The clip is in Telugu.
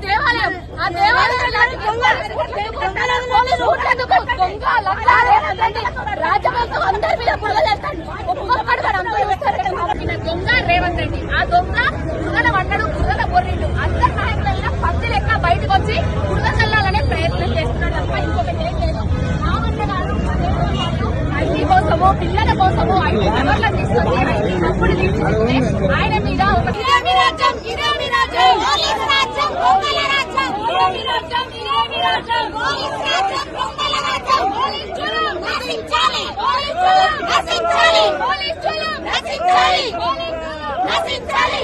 దేవాలయం ఆ దేవాలయం రాజ్యమంతా అందరి మీద బురద చేస్తాడు. ఒక్కొక్కడు దొంగ రేవంత్ రెడ్డి. ఆ దొంగ బురద పడ్డాడు, బురద బొర్రిండు. అందరి నాయకులైనా పత్తి లెక్క బయటకు వచ్చి బురద చల్లాలనే ప్రయత్నం చేస్తున్నాడు తప్ప ఇంకొకటి ఏం లేదు. రావన్న గారు ఐటీ కోసమో పిల్లల కోసమో ఐటీ ఎవరిని తీసుకొచ్చి ఐటీ తప్పుడు తీసుకుంటే ఆయన మీద ఒక నశించాలి